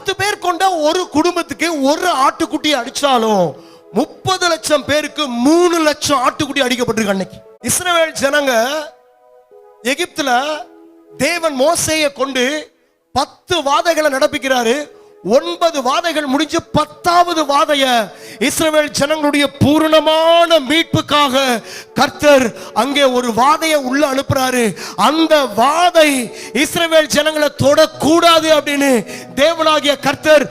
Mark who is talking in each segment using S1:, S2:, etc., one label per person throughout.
S1: 10 பேர் கொண்ட ஒரு குடும்பத்துக்கு ஒரு ஆட்டுக்குட்டி அடிச்சாலும் 30 லட்சம் பேருக்கு 3 லட்சம் ஆட்டுக்குட்டி அடிக்கப்பட்டிருக்கு. அன்னைக்கு இஸ்ரவேல் ஜனங்க எகிப்துல தேவன் மோசேயை கொண்டு 10 வாதைகளை நடப்பிக்கிறாரு. 9 வாதைகள் முடிஞ்சு 10வது வாதைய இஸ்ரவேல் ஜனங்களுடைய பூரணமான மீட்புக்காக கர்த்தர் அங்கே ஒரு வாதையை உள்ள அனுப்புறாரு. அந்த வாதை இஸ்ரவேல் ஜனங்களை தொடக்கூடாது அப்படின்னு தேவனாகிய கர்த்தர்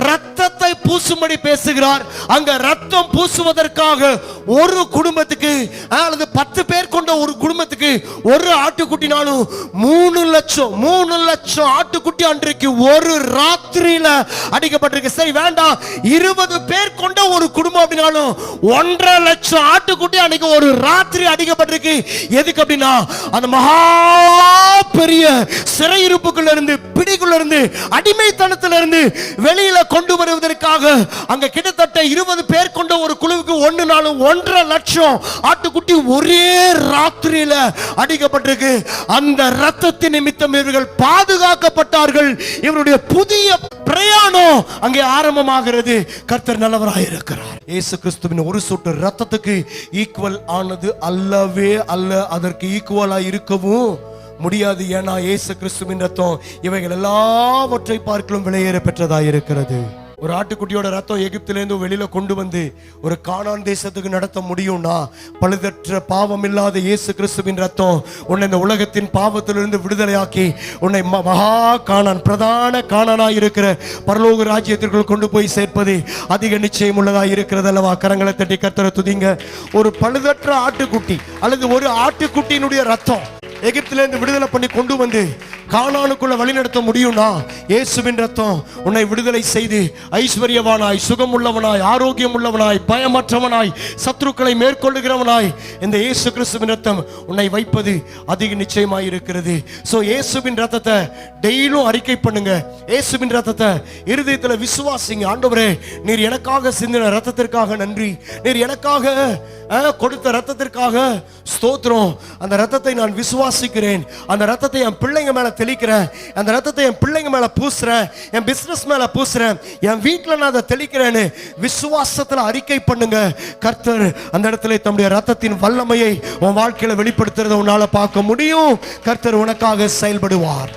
S1: ரத்தத்தை பூசும்படி பேசுகிறார். அங்க ரத்தம் பூசுவதற்காக ஒரு குடும்பத்துக்கு அல்லது 10 பேர் கொண்ட ஒரு குடும்பத்துக்கு ஒரு ஆட்டுக்குட்டினாலும் 3 லட்சம் ஆட்டுக்குட்டி அன்றைக்கு ஒரு ராத்திரியில அடிக்கப்பட்டிருக்கு. சரி வேண்டாம், 20 பேர் கொண்ட ஒரு குடும்பம் அப்படினாலும் 1.5 லட்சம் ஆட்டுக்குட்டி அன்னைக்கு ஒரு ராத்திரி அடிக்கப்பட்டிருக்கு. எதுக்கு அப்படின்னா அந்த மகா பெரிய சிறையிருப்புக்குள்ள இருந்து, பிடிக்குள்ள இருந்து, அடிமைத்தனத்துல இருந்து வெளியில கொண்டு வருவதற்காக அங்க கிட்டத்தட்ட 20 பேர் கொண்ட ஒரு குழுவுக்கு 1.5 லட்சம் ஆட்டுக்குட்டி ஒரே ராத்திரியில அடிக்கப்பட்டிருக்கு. அந்த ரத்தத்தின் நிமித்தம் இவர்கள் பாதுகாக்கப்பட்டார்கள். இவருடைய புதிய பிரயாணம் அங்கே ஆரம்பமாகிறது. கர்த்தர் நல்லவராய் இருக்கிறார். இயேசு கிறிஸ்துவின் ஒரு சொட்டு ரத்தத்துக்கு ஈக்குவல் ஆனது அல்லவே அல்ல, அதற்கு ஈக்குவலா இருக்கவும் முடியாது. ஏன்னா இயேசு கிறிஸ்துவின் ரத்தம் இவைகள் எல்லாவற்றை பார்க்கலும் விலையேற பெற்றதாய் இருக்கிறது. ஒரு ஆட்டுக்குட்டியோட ரத்தம் எகிப்திலிருந்து வெளியில கொண்டு வந்து ஒரு கானான் தேசத்துக்கு நடத்த முடியும்னா பழுதற்ற பாவம் இல்லாத இயேசு கிறிஸ்துவின் ரத்தம் உன்னை இந்த உலகத்தின் பாவத்திலிருந்து விடுதலையாக்கி உன்னை மகா கானான், பிரதான கானானாய் இருக்கிற பரலோக ராஜ்யத்திற்குள் கொண்டு போய் சேர்ப்பது அதிக நிச்சயம் உள்ளதாய் இருக்கிறது அல்லவா? கரங்களை தட்டி கர்த்தரை துதிங்க. ஒரு பழுதற்ற ஆட்டுக்குட்டி அல்லது ஒரு ஆட்டுக்குட்டியினுடைய ரத்தம் எகிப்திலிருந்து விடுதலை பண்ணி கொண்டு வந்து கானானுக்குள்ள வழிநடத்த முடியும்னா இயேசுவின் ரத்தம் உன்னை விடுதலை செய்து ஐஸ்வர்யவானாய், சுகம் உள்ளவனாய், ஆரோக்கியம் உள்ளவனாய், பயமற்றவனாய், சத்துருக்களை மேற்கொள்ளுகிறவனாய் இந்த இயேசு கிறிஸ்துவின் ரத்தம் உன்னை வைப்பது அதிக நிச்சயமாய் இருக்கிறது. சோ இயேசுவின் ரத்தத்தை டெய்லியும் அறிக்கை பண்ணுங்க. இயேசுவின் ரத்தத்தை இருதயத்துல விசுவாசிங்க. ஆண்டவரே, நீர் எனக்காக சிந்தின ரத்தத்திற்காக நன்றி, நீர் எனக்காக கொடுத்த ரத்தத்திற்காக ஸ்தோத்திரம். அந்த ரத்தத்தை நான் விசுவாசிக்கிறேன். அந்த ரத்தத்தை என் பிள்ளைங்க மேல தெளிக்கிறேன். அந்த ரத்தத்தை என் பிள்ளைங்க மேல பூசுறேன், என் பிசினஸ் மேல பூசுறேன், என் வீட்டில் நான் அதை தெளிக்கிறேன்னு விசுவாசத்துல அறிக்கை பண்ணுங்க. கர்த்தர் அந்த இடத்துல தம்முடைய ரத்தத்தின் வல்லமையை உன் வாழ்க்கையில வெளிப்படுத்துறதை உன்னால பார்க்க முடியும். கர்த்தர் உனக்காக செயல்படுவார்.